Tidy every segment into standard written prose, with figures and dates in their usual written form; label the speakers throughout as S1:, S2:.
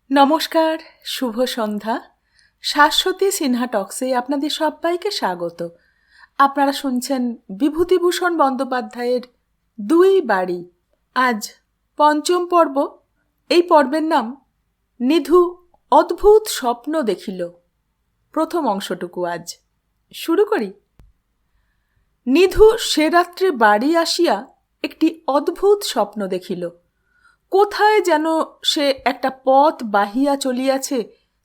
S1: নমস্কার, শুভ সন্ধ্যা। শাশ্বতী সিনহা টক্সে আপনাদের সবাইকে স্বাগত। আপনারা শুনছেন বিভূতিভূষণ বন্দ্যোপাধ্যায়ের দুই বাড়ি। আজ পঞ্চম পর্ব। এই পর্বের নাম নিধু অদ্ভুত স্বপ্ন দেখিল। প্রথম অংশটুকু আজ শুরু করি। নিধু সে রাত্রে বাড়ি আসিয়া একটি অদ্ভুত স্বপ্ন দেখিল। কোথায় যেন সে একটা পথ বাহিয়া চলিয়াছে,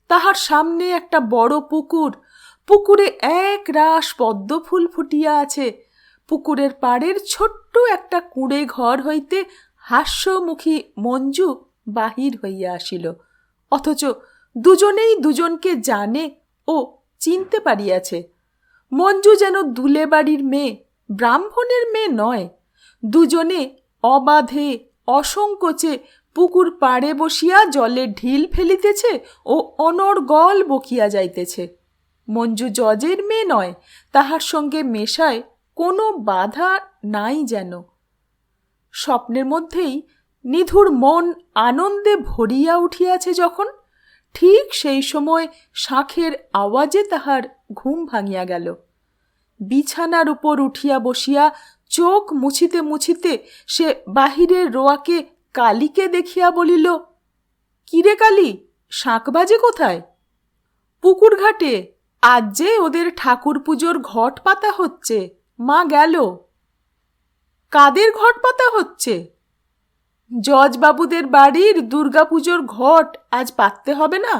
S1: তাহার সামনে একটা বড় পুকুর, পুকুরে এক রাশ পদ্মফুল ফুটিয়া আছে। পুকুরের পাড়ের ছোট্ট একটা কুঁড়ে ঘর হইতে হাস্যমুখী মঞ্জু বাহির হইয়া আসিল। অথচ দুজনেই দুজনকে জানে ও চিনতে পারিয়াছে। মঞ্জু যেন দুলে বাড়ির মেয়ে, ব্রাহ্মণের মেয়ে নয়। দুজনে অবাধে অসংকোচে পুকুর পাড়ে বসিয়া জলে ঢিল ফেলিতেছে ও অনর্গল বকিয়া যাইতেছে। মঞ্জু জজের মেয়ে নয়, তাহার সঙ্গে মেশায় কোনো বাধা নাই যেন। স্বপ্নের মধ্যেই নিধুর মন আনন্দে ভরিয়া উঠিয়াছে যখন, ঠিক সেই সময় শাঁখের আওয়াজে তাহার ঘুম ভাঙিয়া গেল। বিছানার উপর উঠিয়া বসিয়া চোখ মুছিতে মুছিতে সে বাহিরের রোয়াকে কালীকে দেখিয়া বলিল, কিরে কালী, শাঁখ বাজে কোথায়? পুকুর ঘাটে, আজ যে ওদের ঠাকুর পুজোর ঘট পাতা হচ্ছে, মা গেল। কাদের ঘট পাতা হচ্ছে? জজবাবুদের বাড়ির দুর্গাপুজোর ঘট আজ পাততে হবে না?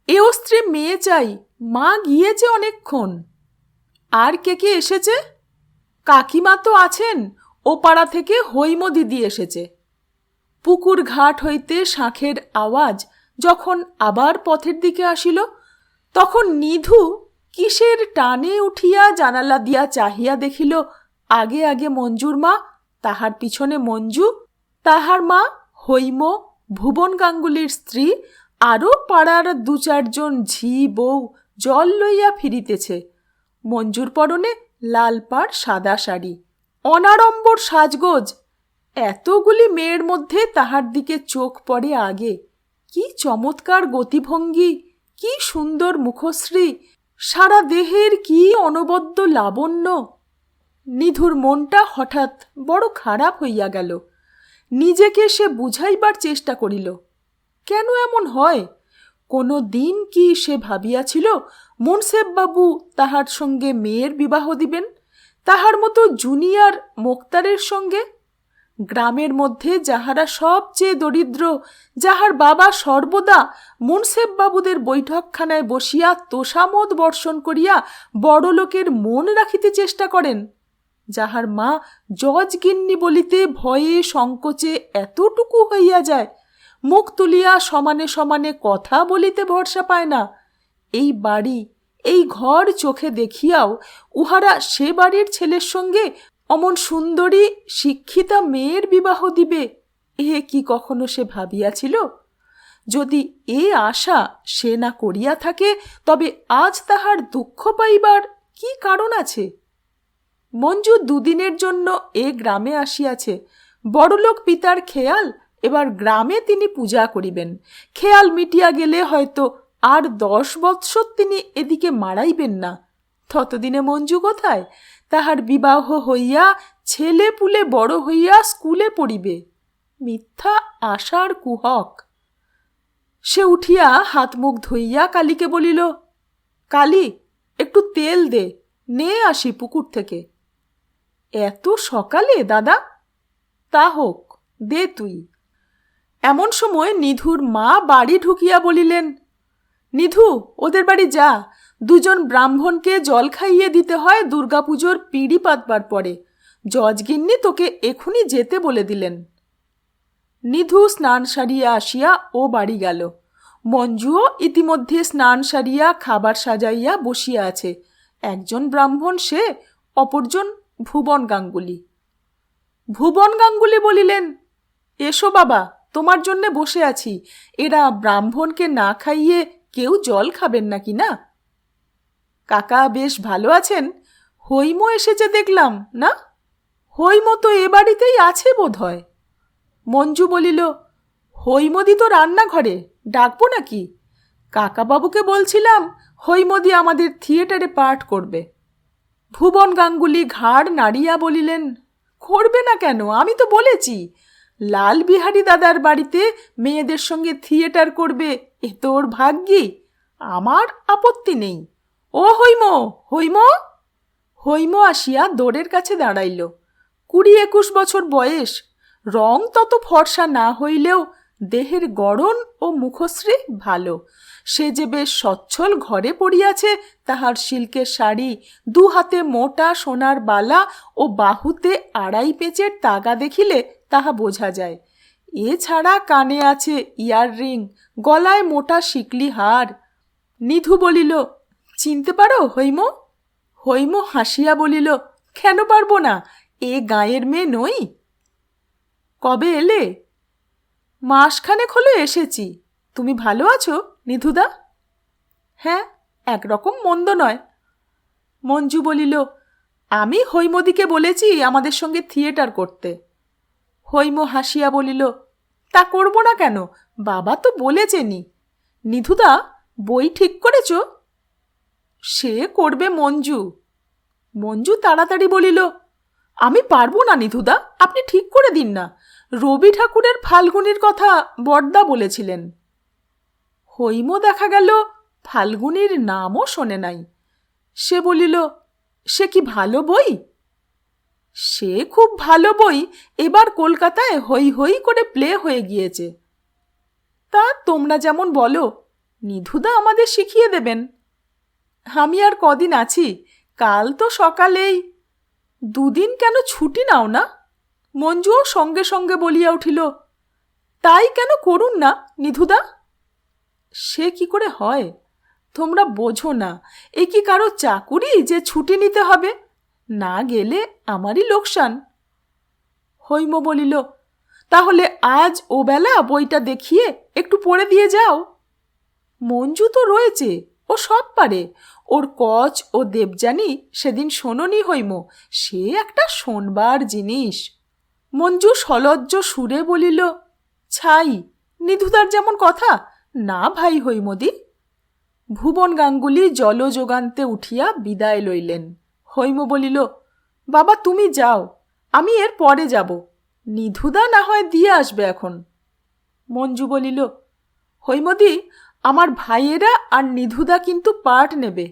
S1: এও স্ত্রী মেয়ে চাই, মা গিয়েছে অনেকক্ষণ। আর কে কে এসেছে? কাকিমা তো আছেন, ও পাড়া থেকে হৈম দিদি এসেছে। পুকুর ঘাট হইতে শাঁখের আওয়াজ যখন আবার পথের দিকে আসিল, তখন নিধু কিসের টানে উঠিয়া জানালা দিয়া চাহিয়া দেখিল, আগে আগে মঞ্জুর মা, তাহার পিছনে মঞ্জু, তাহার মা হৈম, ভুবন গাঙ্গুলির স্ত্রী, আরও পাড়ার দু চারজন ঝি বউ জল লইয়া ফিরিতেছে। মঞ্জুর পরনে লাল পাড় সাদা শাড়ি, অনাড়ম্বর সাজগোজ। এতগুলি মেয়ের মধ্যে তাহার দিকে চোখ পড়ে আগে। কি চমৎকার গতিভঙ্গি, কি সুন্দর মুখশ্রী, সারা দেহের কি অনবদ্য লাবণ্য! নিধুর মনটা হঠাৎ বড় খারাপ হইয়া গেল। নিজেকে সে বুঝাইবার চেষ্টা করিল, কেন এমন হয়? কোনো দিন কি সে ভাবিয়াছিল মুন্সেফবাবু তাহার সঙ্গে মেয়ের বিবাহ দিবেন, তাহার মতো জুনিয়র মোক্তারের সঙ্গে? গ্রামের মধ্যে যাহারা সবচেয়ে দরিদ্র, যাহার বাবা সর্বদা মুন্সেফবাবুদের বৈঠকখানায় বসিয়া তোষামোদ বর্ষণ করিয়া বড়লোকের মন রাখিতে চেষ্টা করেন, যাহার মা জজগিন্নি বলিতে ভয়ে সংকোচে এতটুকু হইয়া যায়, মুখ তুলিয়া সমানে সমানে কথা বলিতে ভরসা পায় না, এই বাড়ি এই ঘর চোখে দেখিয়াও উহারা সে বাড়ির ছেলের সঙ্গে অমন সুন্দরী শিক্ষিতা মেয়ের বিবাহ দিবে, এ কি কখনো সে ভাবিয়াছিল? যদি এ আশা সে না করিয়া থাকে, তবে আজ তাহার দুঃখ পাইবার কি কারণ আছে? মঞ্জু দুদিনের জন্য এ গ্রামে আসিয়াছে। বড়লোক পিতার খেয়াল, এবার গ্রামে তিনি পূজা করিবেন। খেয়াল মিটিয়া গেলে হয়তো আর 10 বৎসর তিনি এদিকে মাড়াইবেন না। ততদিনে মঞ্জু কোথায়? তাহার বিবাহ হইয়া ছেলে পুলে বড় হইয়া স্কুলে পড়িবে। মিথ্যা আশার কুহক। সে উঠিয়া হাত মুখ ধুইয়া কালীকে বলিল, কালী, একটু তেল দে, নে আসি পুকুর থেকে। এত সকালে দাদা? তা হোক, দে তুই। এমন সময় নিধুর মা বাড়ি ঢুকিয়া বলিলেন, নিধু, ওদের বাড়ি যা, দুজন ব্রাহ্মণকে জল খাইয়ে দিতে হয় দুর্গাপুজোর পিঁড়ি পাতবার পরে। জজগিন্নি তোকে এখুনি যেতে বলে দিলেন। নিধু স্নান সারিয়া আসিয়া ও বাড়ি গেল। মঞ্জুও ইতিমধ্যে স্নান সারিয়া খাবার সাজাইয়া বসিয়া আছে। একজন ব্রাহ্মণ সে, অপরজন ভুবন গাঙ্গুলি। ভুবন গাঙ্গুলি বলিলেন, এসো বাবা, তোমার জন্যে বসে আছি। এরা ব্রাহ্মণকে না খাইয়ে কেউ জল খাবেন নাকি না? কাকা বেশ ভালো আছেন? হৈম এসেছে দেখলাম না? হৈম তো এ বাড়িতেই আছে বোধ হয়। মঞ্জু বলিল, হৈমদি তো রান্নাঘরে, ডাকবো নাকি? কাকাবাবুকে বলছিলাম হৈমদি আমাদের থিয়েটারে পাঠ করবে। ভুবন গাঙ্গুলি ঘাড় নাড়িয়া বলিলেন, করবে না কেন? আমি তো বলেছি লাল বিহারী দাদার বাড়িতে মেয়েদের সঙ্গে থিয়েটার করবে, এ তো ওর ভাগ্যি। আমার আপত্তি নেই। ও হৈম, হৈম! হৈম আসিয়া দোরের কাছে দাঁড়াইল। 20-21 বছর বয়স, রং তত ফর্সা না হইলেও দেহের গড়ন ও মুখশ্রী ভালো। সে যে বেশ সচ্ছল ঘরে পড়িয়াছে, তাহার সিল্কের শাড়ি, 2 হাতে মোটা সোনার বালা ও বাহুতে 2.5 পেঁচের তাগা দেখিলে তাহা বোঝা যায়। এছাড়া কানে আছে ইয়াররিং, গলায় মোটা শিকলি হার। নিধু বলিল, চিনতে পারো হৈম? হৈম হাসিয়া বলিল, কেন পারবো না, এ গাঁয়ের মেয়ে নই? কবে এলে? মাসখানেক হলো এসেছি। তুমি ভালো আছো নিধুদা? হ্যাঁ, একরকম মন্দ নয়। মঞ্জু বলিল, আমি হৈমদিকে বলেছি আমাদের সঙ্গে থিয়েটার করতে। হৈম হাসিয়া বলিল, তা করব না কেন, বাবা তো বলেছেনি। নিধুদা, বই ঠিক করেছ? সে করবে মঞ্জু। মঞ্জু তাড়াতাড়ি বলিল, আমি পারবো না নিধুদা, আপনি ঠিক করে দিন না। রবি ঠাকুরের ফাল্গুনির কথা বড়দা বলেছিলেন। হৈম দেখা গেল ফাল্গুনির নামও শোনে নাই। সে বলিল, সে কি ভালো বই? সে খুব ভালো বই, এবার কলকাতায় হই হই করে প্লে হয়ে গিয়েছে। তা তোমরা যেমন বলো, নিধুদা আমাদের শিখিয়ে দেবেন। আমি আর কদিন আছি, কাল তো সকালেই। 2 দিন কেন ছুটি নাও না? মঞ্জুও সঙ্গে সঙ্গে বলিয়া উঠিল, তাই কেন করুন না নিধুদা? সে কি করে হয়? তোমরা বোঝো না, এ কি কারো চাকুরি যে ছুটি নিতে হবে? না গেলে আমারই লোকসান। হৈম বলিল, তাহলে আজ ও বেলা বইটা দেখিয়ে একটু পড়ে দিয়ে যাও। মঞ্জু তো রয়েছে, ও সব পারে। ওর কচ ও দেবযানী সেদিন শোনোনি হৈম, সে একটা শোনবার জিনিস। মঞ্জু সলজ্জ সুরে বলিল, ছাই, নিধুদার যেমন কথা। না ভাই হৈমদি। ভুবন গাঙ্গুলি জলযোগান্তে উঠিয়া বিদায় লইলেন। হৈম বলিল, বাবা তুমি যাও, আমি এর পরে যাব। নিধুদা না হয় দিয়ে আসবে এখন। মঞ্জু বলিল, হৈমদি, আমার ভাইয়েরা আর নিধুদা কিন্তু পাঠ নেবে।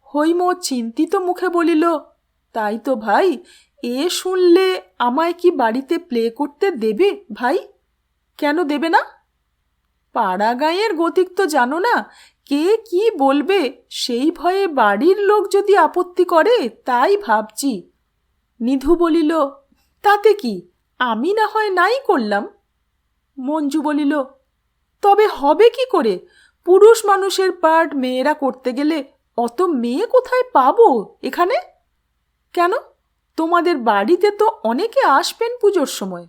S1: হৈম চিন্তিত মুখে বলিল, তাই তো ভাই, এ শুনলে আমায় কি বাড়িতে প্লে করতে দেবে ভাই? কেন দেবে না? পাড়া গাঁয়ের গতিক তো জানো না, কে কি বলবে, সেই ভয়ে বাড়ির লোক যদি আপত্তি করে, তাই ভাবছি। নিধু বলিল, তাতে কি, আমি না হয় নাই করলাম। মঞ্জু বলিল, তবে হবে কি করে? পুরুষ মানুষের পাঠ মেয়েরা করতে গেলে অত মেয়ে কোথায় পাবো এখানে? কেন, তোমাদের বাড়িতে তো অনেকে আসবেন পুজোর সময়।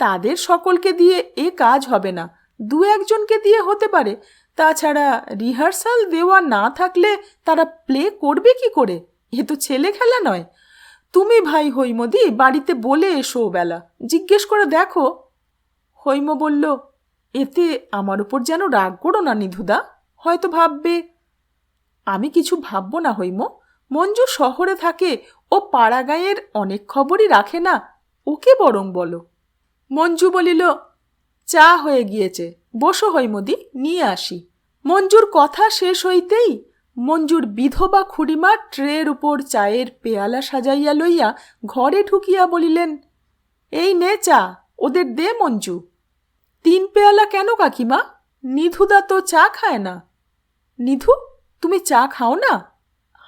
S1: তাদের সকলকে দিয়ে এ কাজ হবে না, 2-1 জনকে দিয়ে হতে পারে। তাছাড়া রিহার্সাল দেওয়া না থাকলে তারা প্লে করবে কি করে? এ তো ছেলে খেলা নয়। তুমি ভাই হৈমদি বাড়িতে বলে এসো বেলা, জিজ্ঞেস করে দেখো। হৈম বলল, এতে আমার উপর যেন রাগ করো না নিধুদা, হয়তো ভাববে। আমি কিছু ভাববো না হৈম, মঞ্জু শহরে থাকে, ও পাড়া গাঁয়ের অনেক খবরই রাখে না, ওকে বরং বলো। মঞ্জু বলিল, চা হয়ে গিয়েছে, বসো হৈমদি, নিয়ে আসি। মঞ্জুর কথা শেষ হইতেই মঞ্জুর বিধবা খুড়িমা ট্রের উপর চায়ের পেয়ালা সাজাইয়া লইয়া ঘরে ঢুকিয়া বলিলেন, এই নে চা, ওদের দে মঞ্জু। 3 পেয়ালা কেন কাকিমা? নিধুদা তো চা খায় না। নিধু, তুমি চা খাও না?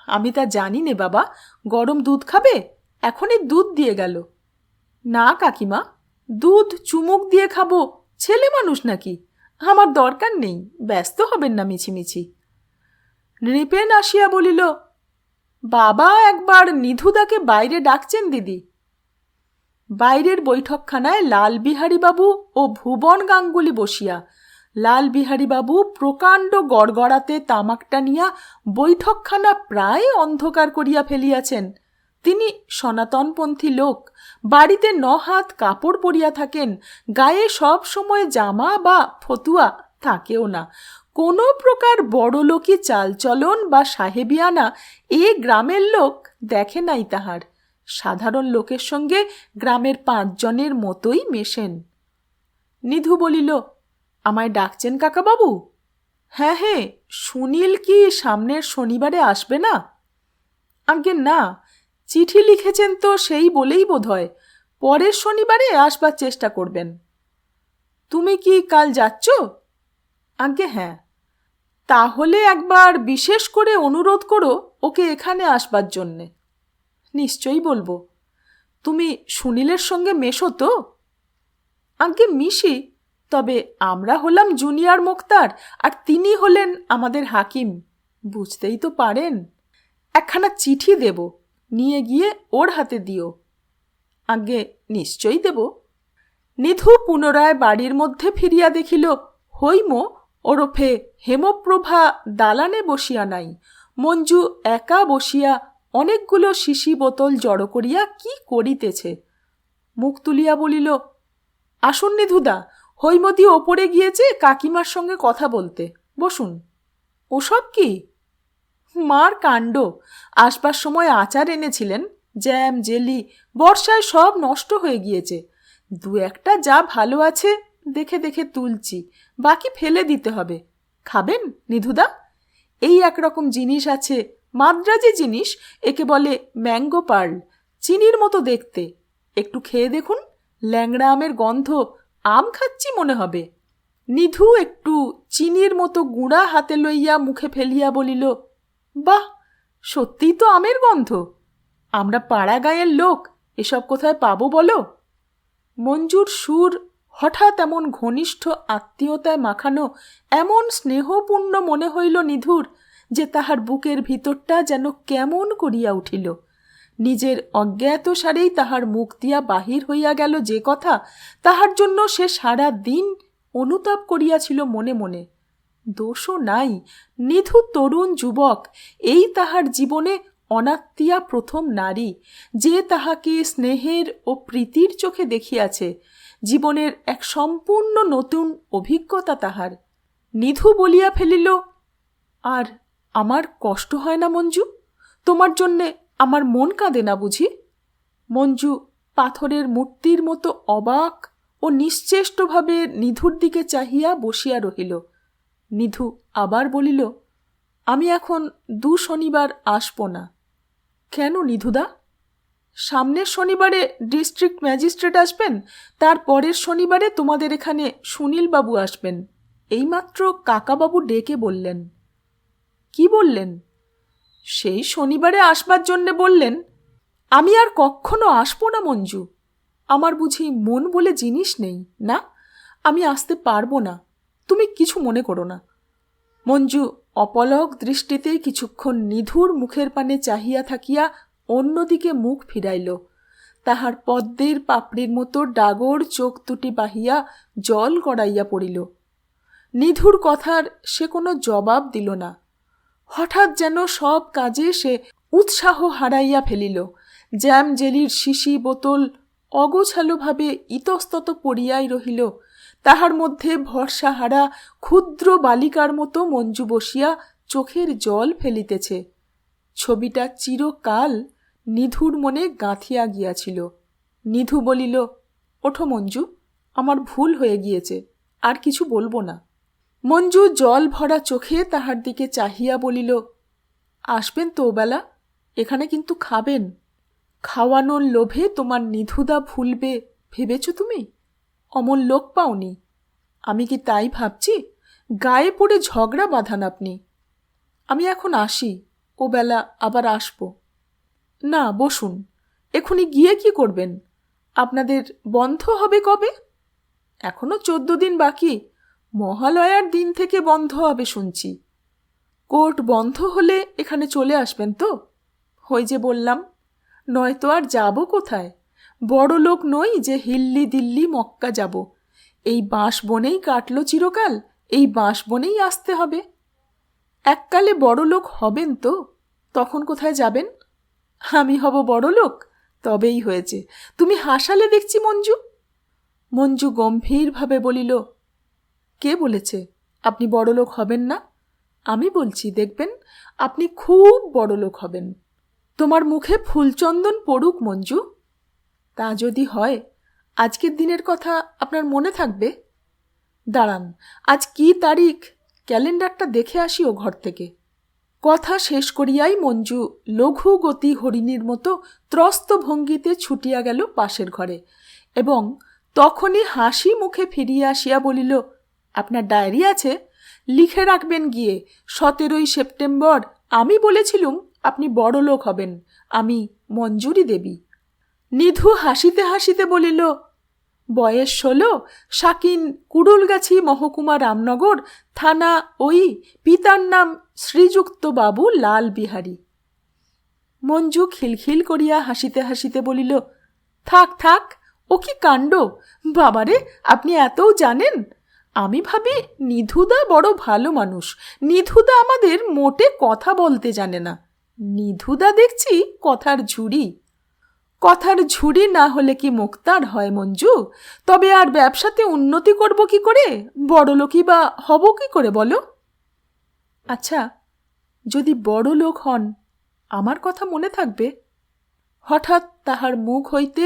S1: আমি তা জানি নে বাবা, গরম দুধ খাবে? এখনই দুধ দিয়ে গেল। না কাকিমা, দুধ চুমুক দিয়ে খাবো, ছেলে মানুষ নাকি? আমার দরকার নেই, ব্যস্ত হবেন না মিছিমিছি। নৃপেন আসিয়া বলিল, বাবা একবার নিধুদাকে বাইরে ডাকছেন দিদি। বাইরের বৈঠকখানায় লালবিহারীবাবু ও ভুবন গাঙ্গুলি বসিয়া। লালবিহারীবাবু প্রকাণ্ড গড়গড়াতে তামাক টানিয়া বৈঠকখানা প্রায় অন্ধকার করিয়া ফেলিয়াছেন। তিনি সনাতনপন্থী লোক, বাড়িতে 9 হাত কাপড় পরিয়া থাকেন, গায়ে সব সময় জামা বা ফতুয়া থাকেও না। কোনো প্রকার বড়লোকি চালচলন বা সাহেবিয়ানা এ গ্রামের লোক দেখে নাই তাহার। সাধারণ লোকের সঙ্গে গ্রামের 5 জনের মতোই মেশেন। নিধু বলিল, আমায় ডাকছেন কাকাবাবু? হ্যাঁ হ্যাঁ, সুনীল কি সামনের শনিবারে আসবে না? আজ্ঞে না, চিঠি লিখেছেন তো সেই বলেই বোধহয় পরের শনিবারে আসবার চেষ্টা করবেন। তুমি কি কাল যাচ্ছ? আজ্ঞে হ্যাঁ। তাহলে একবার বিশেষ করে অনুরোধ করো ওকে এখানে আসবার জন্যে। নিশ্চয়ই বলবো। তুমি সুনীলের সঙ্গে মেশো তো? আজ্ঞে মিশি, তবে আমরা হলাম জুনিয়র মোক্তার আর তিনি হলেন আমাদের হাকিম, বুঝতেই তো পারেন। একখানা চিঠি দেব, নিয়ে গিয়ে ওর হাতে দিও। আজ্ঞে নিশ্চয়ই দেব। নিধু পুনরায় বাড়ির মধ্যে ফিরিয়া দেখিল হৈম ওরফে হেমপ্রভা দালানে বসিয়া নাই। মঞ্জু একা বসিয়া অনেকগুলো শিশি বোতল জড়ো করিয়া কি করিতেছে। মুখ তুলিয়া বলিল, আসুন নিধুদা, হৈমদি ওপরে গিয়েছে কাকিমার সঙ্গে কথা বলতে, বসুন। ওসব কি? মার কাণ্ড। আসবার সময় আচার এনেছিলেন, জ্যাম জেলি, বর্ষায় সব নষ্ট হয়ে গিয়েছে। 2-1টা যা ভালো আছে দেখে দেখে তুলছি, বাকি ফেলে দিতে হবে। খাবেন নিধুদা? এই একরকম জিনিস আছে, মাদ্রাজি জিনিস, একে বলে ম্যাঙ্গো পার্ল, চিনির মতো দেখতে। একটু খেয়ে দেখুন, ল্যাংড়া আমের গন্ধ, আম খাচ্ছি মনে হবে। নিধু একটু চিনির মতো গুঁড়া হাতে লইয়া মুখে ফেলিয়া বলিল, বাহ, সত্যিই তো আমের গন্ধ। আমরা পাড়া গাঁয়ের লোক, এসব কোথায় পাবো বলো? মঞ্জুর সুর হঠাৎ এমন ঘনিষ্ঠ আত্মীয়তায় মাখানো, এমন স্নেহপূর্ণ মনে হইল নিধুর যে তাহার বুকের ভিতরটা যেন কেমন করিয়া উঠিল। নিজের অজ্ঞাত সারেই তাহার মুখ দিয়া বাহির হইয়া গেল যে কথা, তাহার জন্য সে সারা দিন অনুতাপ করিয়াছিল মনে মনে। দোষও নাই, নিধু তরুণ যুবক, এই তাহার জীবনে অনাত্মীয়া প্রথম নারী, যে তাহাকে স্নেহের ও প্রীতির চোখে দেখিয়াছে। জীবনের এক সম্পূর্ণ নতুন অভিজ্ঞতা তাহার। নিধু বলিয়া ফেলিল, আর আমার কষ্ট হয় না মঞ্জু? তোমার জন্যে আমার মন কাঁদে না বুঝি? মঞ্জু পাথরের মূর্তির মতো অবাক ও নিশ্চেষ্টভাবে নিধুর দিকে চাহিয়া বসিয়া রহিল। নিধু আবার বলিল, আমি এখন 2 শনিবার আসব না। কেন নিধুদা? সামনের শনিবারে ডিস্ট্রিক্ট ম্যাজিস্ট্রেট আসবেন, তার পরের শনিবারে তোমাদের এখানে সুনীলবাবু আসবেন। এইমাত্র কাকাবাবু ডেকে বললেন। কি বললেন? সেই শনিবারে আসবার জন্যে বললেন। আমি আর কখনো আসব না মঞ্জু। আমার বুঝি মন বলে জিনিস নেই না? আমি আসতে পারবো না, তুমি কিছু মনে করো না। মঞ্জু অপলক দৃষ্টিতে কিছুক্ষণ নিধুর মুখের পানে চাহিয়া থাকিয়া অন্যদিকে মুখ ফিরাইল। তাহার পদ্মের পাপড়ির মতো ডাগর চোখ দুটি বাহিয়া জল গড়াইয়া পড়িল। নিধুর কথার সে কোনো জবাব দিল না। হঠাৎ যেন সব কাজে সে উৎসাহ হারাইয়া ফেলিল। জ্যাম জেলির শিশি বোতল অগোছালোভাবে ইতস্তত পড়িয়াই রহিল। তাহার মধ্যে ভরসাহারা ক্ষুদ্র বালিকার মতো মঞ্জু বসিয়া চোখের জল ফেলিতেছে। ছবিটা চিরকাল নিধুর মনে গাঁথিয়া গিয়াছিল। নিধু বলিল, ওঠো মঞ্জু, আমার ভুল হয়ে গিয়েছে, আর কিছু বলবো না। মঞ্জু জল ভরা চোখে তাহার দিকে চাহিয়া বলিল, আসবেন তো ওবেলা, এখানে কিন্তু খাবেন। খাওয়ানোর লোভে তোমার নিধুদা ভুলবে ভেবেছ তুমি? অমন লোক পাওনি। আমি কি তাই ভাবছি? গায়ে পড়ে ঝগড়া বাঁধান আপনি। আমি এখন আসি, ওবেলা আবার আসব। না, বসুন। এখনই গিয়ে কি করবেন? আপনাদের বন্ধ হবে কবে? এখনো 14 দিন বাকি। মহালয়ার দিন থেকে বন্ধ হবে শুনছি। কোর্ট বন্ধ হলে এখানে চলে আসবেন তো? ওই যে বললাম, নয়তো আর যাব কোথায়? বড় লোক নই যে হিল্লি দিল্লি মক্কা যাব। এই বাঁশ বনেই কাটল চিরকাল, এই বাঁশ বনেই আসতে হবে। এককালে বড় লোক হবেন তো, তখন কোথায় যাবেন? আমি হব বড়লোক? তবেই হয়েছে। তুমি হাসালে দেখছি মঞ্জু। মঞ্জু গম্ভীরভাবে বলিল, কে বলেছে আপনি বড়লোক হবেন না? আমি বলছি দেখবেন আপনি খুব বড়লোক হবেন। তোমার মুখে ফুলচন্দন পড়ুক মঞ্জু। তা যদি হয় আজকের দিনের কথা আপনার মনে থাকবে? দাঁড়ান, আজ কি তারিখ? ক্যালেন্ডারটা দেখে আসিও ঘর থেকে। কথা শেষ করিয়াই মঞ্জু লঘু গতি হরিণীর মতো ত্রস্ত ভঙ্গিতে ছুটিয়া গেল পাশের ঘরে এবং তখনই হাসি মুখে ফিরিয়া আসিয়া বলিল, আপনার ডায়েরি আছে? লিখে রাখবেন গিয়ে, 17ই সেপ্টেম্বর আমি বলেছিলুম আপনি বড়লোক হবেন। আমি মঞ্জুরি দেবী। নিধু হাসিতে হাসিতে বলিল, বয়স 16, শাকিন, কুড়ুলগাছি, মহকুমা রামনগর, থানা ওই, পিতার নাম শ্রীযুক্ত বাবু লাল বিহারী। মঞ্জু খিলখিল করিয়া হাসিতে হাসিতে বলিল, থাক থাক, ও কি কাণ্ড! বাবারে, আপনি এতও জানেন? আমি ভাবি নিধুদা বড় ভালো মানুষ। নিধুদা আমাদের মোটে কথা বলতে জানে না। নিধুদা দেখছি কথার ঝুড়ি। কথার ঝুড়ি না হলে কি মুক্তার হয় মঞ্জু? তবে আর ব্যবসাতে উন্নতি করব কি করে? বড়লোকই বা হব কি করে বলো? আচ্ছা, যদি বড় লোক হন আমার কথা মনে থাকবে? হঠাৎ তাহার মুখ হইতে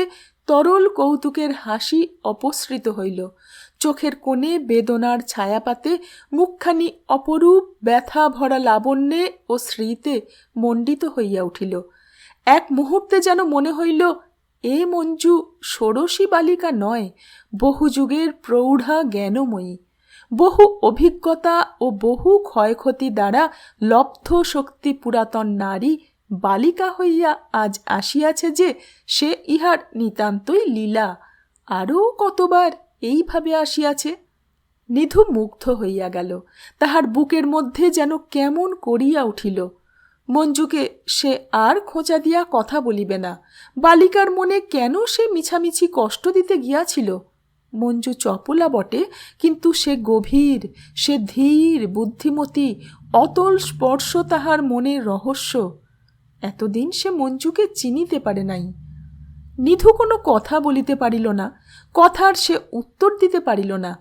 S1: তরল কৌতুকের হাসি অপসৃত হইল। চোখের কোণে বেদনার ছায়াপাতে মুখখানি অপরূপ ব্যথা ভরা লাবণ্যে ও স্মৃতে মণ্ডিত হইয়া উঠিল। এক মুহূর্তে যেন মনে হইল এ মঞ্জু ষোড়শী বালিকা নয়, বহু যুগের প্রৌঢ়া জ্ঞানময়ী, বহু অভিজ্ঞতা ও বহু ক্ষয়ক্ষতি দ্বারা লব্ধ শক্তি পুরাতন নারী বালিকা হইয়া আজ আসিয়াছে যে সে ইহার নিতান্তই লীলা। আরও কতবার এইভাবে আসিয়াছে। নিধু মুগ্ধ হইয়া গেল। তাহার বুকের মধ্যে যেন কেমন করিয়া উঠিল। মঞ্জুকে সে আর খোঁচা দিয়া কথা বলিবে না। বালিকার মনে কেন সে মিছামিছি কষ্ট দিতে গিয়াছিল? মঞ্জু চপলা বটে, কিন্তু সে গভীর, সে ধীর, বুদ্ধিমতী, অতল স্পর্শ তাহার মনের রহস্য। এতদিন সে মঞ্জুকে চিনিতে পারে নাই। নিধু কোনো কথা বলিতে পারিল না, কথার সে উত্তর দিতে পারিল না।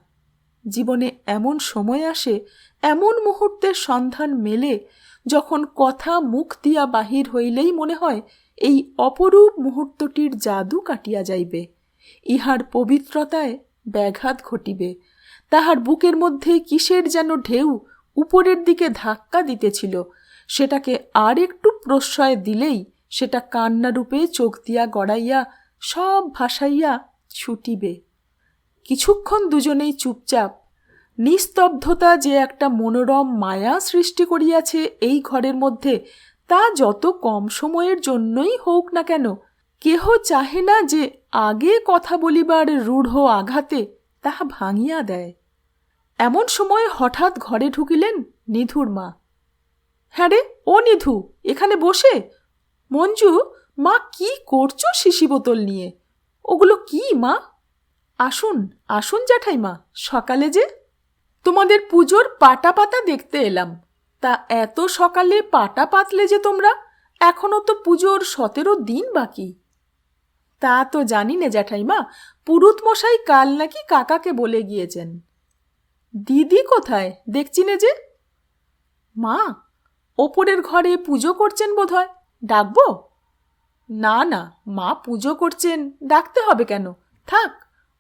S1: জীবনে এমন সময় আসে, এমন মুহূর্তের সন্ধান মেলে, যখন কথা মুখ দিয়া বাহির হইলেই মনে হয় এই অপরূপ মুহূর্তটির জাদু কাটিয়া যাইবে, ইহার পবিত্রতায় ব্যাঘাত ঘটিবে। তাহার বুকের মধ্যে কিসের যেন ঢেউ উপরের দিকে ধাক্কা দিতেছিল। সেটাকে আর একটু প্রশ্রয় দিলেই সেটা কান্নারূপে চোখ দিয়া গড়াইয়া সব ভাসাইয়া ছুটিবে। কিছুক্ষণ দুজনেই চুপচাপ। নিস্তব্ধতা যে একটা মনোরম মায়া সৃষ্টি করিয়াছে এই ঘরের মধ্যে, তা যত কম সময়ের জন্যই হোক না কেন, কেহ চাহে না যে আগে কথা বলিবার রূঢ় আঘাতে তাহা ভাঙিয়া দেয়। এমন সময় হঠাৎ ঘরে ঢুকিলেন নিধুর মা। হ্যাঁ রে, ও নিধু, এখানে বসে? মঞ্জু, মা কি করছো শিশি বোতল নিয়ে? ওগুলো কি মা? আসুন আসুন জ্যাঠাইমা, সকালে যে তোমাদের পুজোর পাটা পাতা দেখতে এলাম। তা এত সকালে পাটা পাতলে যে তোমরা? এখনো তো পুজোর 17 দিন বাকি। তা তো জানি না জ্যাঠাইমা, পুরুত মশাই কাল নাকি কাকাকে বলে গিয়েছেন। দিদি কোথায়? দেখছি নে যে। মা, ওপরের ঘরে পুজো করছেন বোধহয়, ডাকবো? না না, মা পুজো করছেন, ডাকতে হবে কেন? থাক,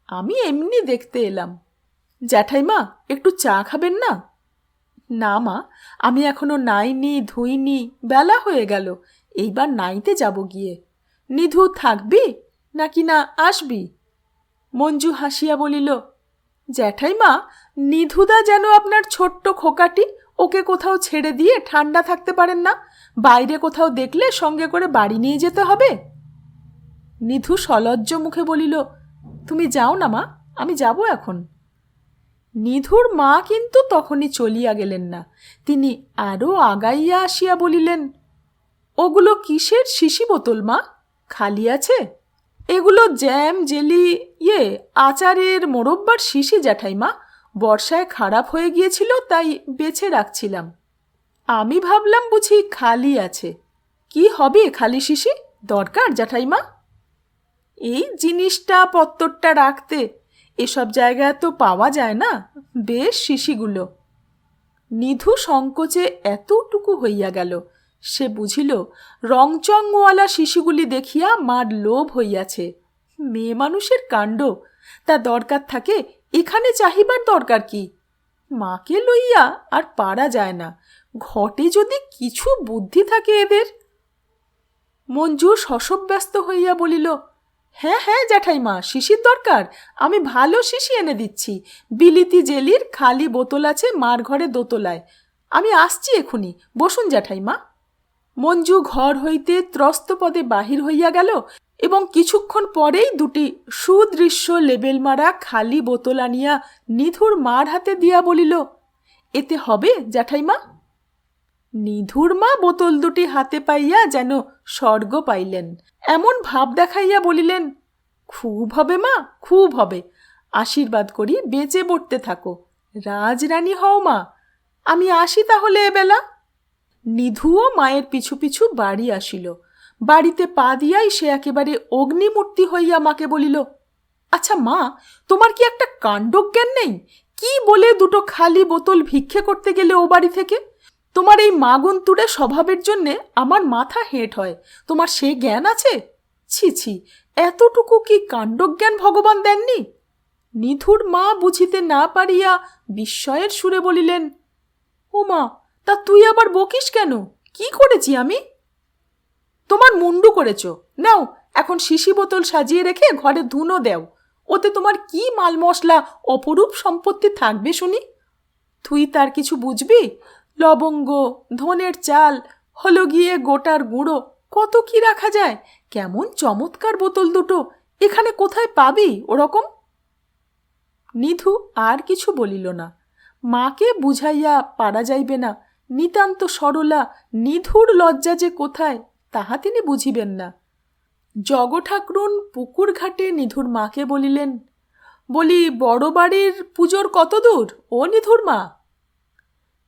S1: আমি এমনি দেখতে এলাম। জ্যাঠাইমা, একটু চা খাবেন না? না মা, আমি এখনো নাইনি, ধুইনি, বেলা হয়ে গেল, এইবার নাইতে যাব গিয়ে। নিধু, থাকবি নাকি না আসবি? মঞ্জু হাসিয়া বলিল, জ্যাঠাইমা, নিধুদা যেন আপনার ছোট্ট খোকাটি, ওকে কোথাও ছেড়ে দিয়ে ঠান্ডা থাকতে পারেন না? বাইরে কোথাও দেখলে সঙ্গে করে বাড়ি নিয়ে যেতে হবে। নিধু সলজ্জ মুখে বলিল, তুমি যাও না মা, আমি যাব এখন। নিধুর মা কিন্তু তখনই চলিয়া গেলেন না। তিনি আরও আগাইয়া আসিয়া বলিলেন, ওগুলো কিসের শিশি বোতল মা? খালি আছে? এগুলো জ্যাম, জেলি, আচারের মোরব্বার শিশি জ্যাঠাইমা। বর্ষায় খারাপ হয়ে গিয়েছিল, তাই বেছে রাখছিলাম। আমি ভাবলাম বুঝি খালি আছে। কি হবে খালি শিশি দরকার জ্যাঠাইমা? এই জিনিসটা পত্তরটা রাখতে, এসব জায়গায় তো পাওয়া যায় না বেশ শিশিগুলো। নিধু সংকোচে এতটুকু হইয়া গেল, সে বুঝিল রংচংওয়ালা শিশিগুলি দেখিয়া মার লোভ হইয়াছে। মেয়ে মানুষের কাণ্ড, তা দরকার থাকে এখানে চাহিবার দরকার কি? মাকে লইয়া আর পারা যায় না, ঘটে যদি কিছু বুদ্ধি থাকে এদের। মঞ্জু শশব্যস্ত হইয়া বলিল, হ্যাঁ হ্যাঁ জ্যাঠাইমা, শিশির দরকার, আমি ভালো শিশি এনে দিচ্ছি। বিলিতি জেলির খালি বোতল আছে মার ঘরে দোতলায়, আমি আসছি এখুনি, বসুন জ্যাঠাইমা। মঞ্জু ঘর হইতে ত্রস্তপদে বাহির হইয়া গেল এবং কিছুক্ষণ পরেই দুটি সুদৃশ্য লেবেল মারা খালি বোতল আনিয়া নিধুর মার হাতে দিয়া বলিল, এতে হবে জ্যাঠাইমা? নিধুর মা বোতল দুটি হাতে পাইয়া যেন স্বর্গ পাইলেন, এমন ভাব দেখাইয়া বলিলেন, খুব হবে মা, খুব হবে, আশীর্বাদ করি বেঁচে বটতে থাকো, রাজরানী হও মা, আমি আসি তাহলে এবেলা। নিধুও মায়ের পিছু পিছু বাড়ি আসিল। বাড়িতে পা দিয়াই সে একেবারে অগ্নিমূর্তি হইয়া মাকে বলিল, আচ্ছা মা, তোমার কি একটা কাণ্ডজ্ঞান নেই? কি বলে দুটো খালি বোতল ভিক্ষে করতে গেলে ও বাড়ি থেকে? তোমার এই মাগুন্তুড়ে স্বভাবের জন্যে আমার মাথা হেঁট হয়, তোমার সে জ্ঞান আছে? ছি ছি, এতটুকু কি কাণ্ডজ্ঞান ভগবান দেননি? নিধুর মা বুঝিতে না পারিয়া বিস্ময়ের সুরে বলিলেন, ও মা, তা তুই আবার বকিস কেন? কি করেছি আমি? তোমার মুন্ডু করেছ। নাও এখন শিশি বোতল সাজিয়ে রেখে ঘরে ধুনো দেও, ওতে তোমার কি মাল মশলা অপরূপ সম্পত্তি থাকবে শুনি। তুই তার কিছু বুঝবি? লবঙ্গ, ধনের চাল, হলো গিয়ে গোটার গুঁড়ো, কত কি রাখা যায়। কেমন চমৎকার বোতল দুটো, এখানে কোথায় পাবি ওরকম? নিধু আর কিছু বলিল না। মাকে বুঝাইয়া পারা যাইবে না, নিতান্ত সরলা নিধুর লজ্জা যে কোথায় তাহা তিনি বুঝিবেন না। জগঠাকরুন পুকুর ঘাটে নিধুর মাকে বলিলেন, বলি বড় বাড়ির পুজোর কত দূর ও নিধুর মা?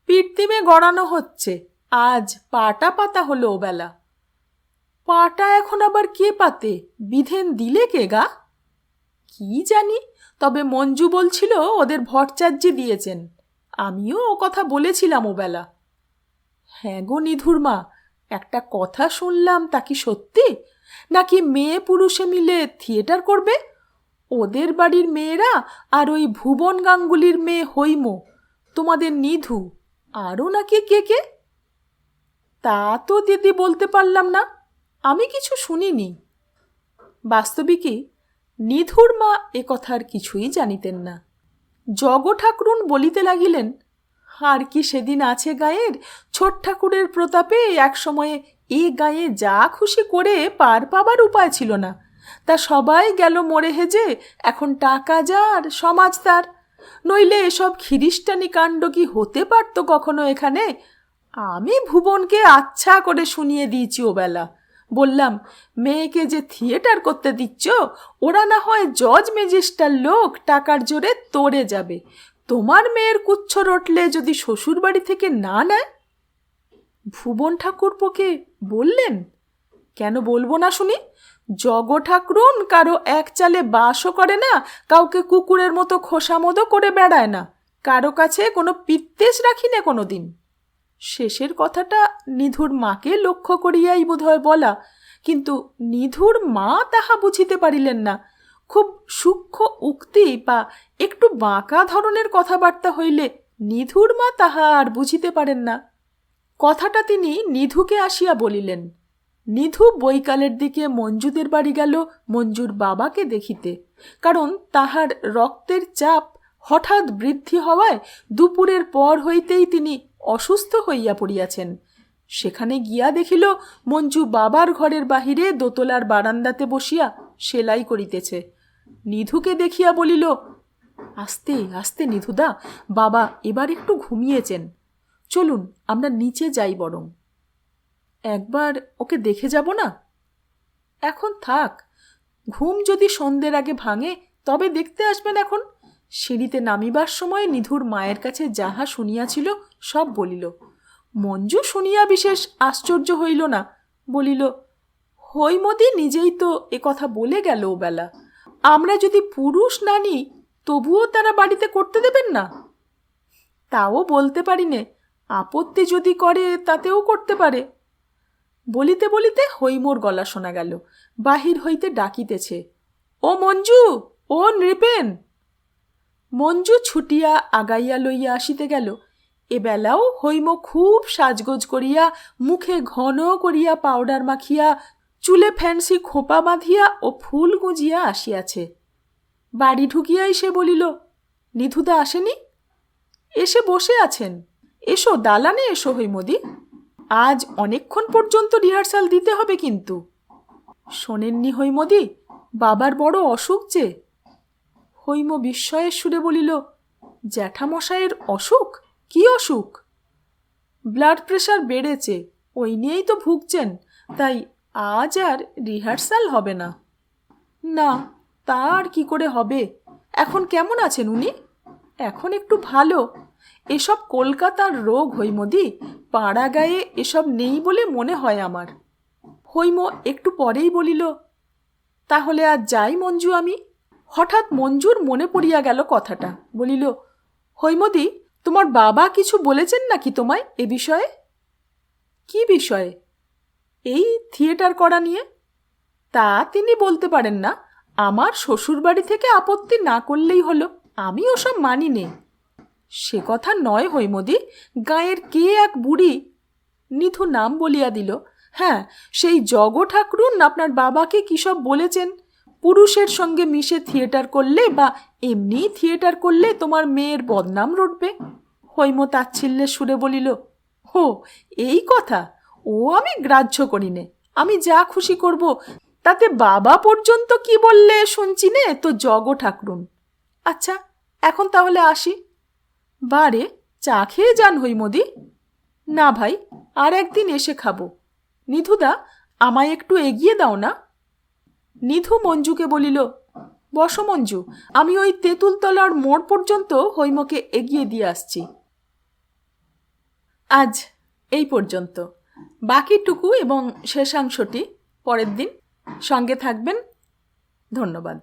S1: পিরতিমে গড়ানো হচ্ছে, আজ পাটা পাতা হলো ওবেলা। পাটা এখন আবার কে পাতে? বিধেন দিলে কে গা? কি জানি, তবে মঞ্জু বলছিল ওদের ভট্টাচার্যি দিয়েছেন, আমিও ও কথা বলেছিলাম ওবেলা। হ্যাঁ গো নিধুর মা, একটা কথা শুনলাম, তা কি সত্যি? নাকি মেয়ে পুরুষে মিলে থিয়েটার করবে? ওদের বাড়ির মেয়েরা আর ওই ভুবন গাঙ্গুলির মেয়ে হৈম, তোমাদের নিধু, আরও নাকি কে কে? তা তো দিদি বলতে পারলাম না, আমি কিছু শুনিনি। বাস্তবিকই নিধুর মা এ কথার কিছুই জানিতেন না। জগঠাকরুন বলিতে লাগিলেন, আর কি সেদিন আছে গায়ের, ছোট ঠাকুরের প্রতাপে এক সময়ে এ গায়ে যা খুশি করে পার পাবার উপায় ছিল না, তা সবাই গেল মরে হেজে, এখন টাকা যার সমাজ তার। নইলে এসব খিরিস্টানি কাণ্ড কি হতে পারত কখনো এখানে? আমি ভুবনকে আচ্ছা করে শুনিয়ে দিয়েছি ওবেলা, বললাম, মেয়েকে যে থিয়েটার করতে দিচ্ছ, ওরা না হয় জজ ম্যাজিস্ট্রার লোক, টাকার জোরে তোড়ে যাবে, তোমার মেয়ের কুচ্ছ রটলে যদি শ্বশুর বাড়ি থেকে না নেয়। ভুবন ঠাকুরপোকে বললেন? কেন বলবো না শুনি। জগঠাকরুন কারো এক চালে বাসও করে না, কাউকে কুকুরের মতো খোসামোদও করে বেড়ায় না, কারো কাছে কোনো পিত্তেশ রাখি না কোনো দিন। শেষের কথাটা নিধুর মাকে লক্ষ্য করিয়াই বোধহয় বলা, কিন্তু নিধুর মা তাহা বুঝিতে পারিলেন না। খুব সূক্ষ্ম উক্তি বা একটু বাঁকা ধরনের কথাবার্তা হইলে নিধুর মা তাহা আর বুঝিতে পারেন না। কথাটা তিনি নিধুকে আসিয়া বলিলেন। নিধু বৈকালের দিকে মঞ্জুদের বাড়ি গেল মঞ্জুর বাবাকে দেখিতে, কারণ তাহার রক্তের চাপ হঠাৎ বৃদ্ধি হওয়ায় দুপুরের পর হইতেই তিনি অসুস্থ হইয়া পড়িয়াছেন। সেখানে গিয়া দেখিল মঞ্জু বাবার ঘরের বাহিরে দোতলার বারান্দাতে বসিয়া সেলাই করিতেছে। নিধুকে দেখিয়া বলিল, আস্তে আস্তে নিধুদা, বাবা এবার একটু ঘুমিয়েছেন, চলুন আমরা নিচে যাই বরং। একবার ওকে দেখে যাব না? এখন থাক, ঘুম যদি সন্ধ্যের আগে ভাঙে তবে দেখতে আসবেন। এখন সিঁড়িতে নামিবার সময় নিধুর মায়ের কাছে যাহা শুনিয়াছিল সব বলিল। মঞ্জু শুনিয়া বিশেষ আশ্চর্য হইল না, বলিল, হৈমদি নিজেই তো এ কথা বলে গেল ওবেলা, আমরা যদি পুরুষ না নিই তবুও তারা বাড়িতে করতে দেবেন না। তাও বলতে পারি নে, আপত্তি যদি করে তাতেও করতে পারে। বলিতে বলিতে হৈমর গলা শোনা গেল, বাহির হইতে ডাকিতেছে, ও মঞ্জু, ও নৃপেন। মঞ্জু ছুটিয়া আগাইয়া লইয়া আসিতে গেল। এবেলাও হৈম খুব সাজগোজ করিয়া, মুখে ঘন করিয়া পাউডার মাখিয়া, চুলে ফ্যান্সি খোঁপা বাঁধিয়া ও ফুল গুঁজিয়া আসিয়াছে। বাড়ি ঢুকিয়াই সে বলিল, নিধুদা আসেনি? এসে বসে আছেন। এসো, দালানে এসো হৈমদি, আজ অনেকক্ষণ পর্যন্ত রিহার্সাল দিতে হবে কিন্তু। শোনেননি হৈমদি, বাবার বড় অসুখ যে। হৈম বিস্ময়ের সুরে বলিল, জ্যাঠামশাইয়ের অসুখ? কি অসুখ? ব্লাড প্রেশার বেড়েছে, ওই নিয়েই তো ভুগছেন, তাই আজ আর রিহার্সাল হবে না। না, তা আর কি করে হবে। এখন কেমন আছেন উনি? এখন একটু ভালো। এসব কলকাতার রোগ হৈমদি, পাড়া গায়ে এসব নেই বলে মনে হয় আমার। হৈম একটু পরেই বলিল, তাহলে আজ যাই মঞ্জু আমি। হঠাৎ মঞ্জুর মনে পড়িয়া গেল কথাটা। বলিল, হৈমদি, তোমার বাবা কিছু বলেছেন নাকি তোমায় এ বিষয়ে? কি বিষয়ে? এই থিয়েটার করা নিয়ে। তা তিনি বলতে পারেন না, আমার শ্বশুরবাড়ি থেকে আপত্তি না করলেই হলো, আমি ওসব মানি নে। সে কথা নয় হৈমদি, গাঁয়ের কে এক বুড়ি, নিধু নাম বলিয়া দিল, হ্যাঁ, সেই জগ ঠাকরুন আপনার বাবাকে কী সব বলেছেন, পুরুষের সঙ্গে মিশে থিয়েটার করলে বা এমনি থিয়েটার করলে তোমার মেয়ের বদনাম রটবে। হৈম তাচ্ছিল্যের সুরে বলিল, ও এই কথা, ও আমি গ্রাহ্য করি নে, আমি যা খুশি করব, তাতে বাবা পর্যন্ত কি বললে শুনছি নে তো জগ ঠাকরুন। আচ্ছা, এখন তাহলে আসি। বারে, চা খেয়ে যান হৈমদি। না ভাই, আর একদিন এসে খাবো। নিধুদা, আমায় একটু এগিয়ে দাও না। নিধু মঞ্জুকে বলিল, বসো মঞ্জু, আমি ওই তেঁতুলতলার মোড় পর্যন্ত হৈমকে এগিয়ে দিয়ে আসছি। আজ এই পর্যন্ত। বাকিটুকু এবং শেষাংশটি পরের দিন। সঙ্গে থাকবেন। ধন্যবাদ।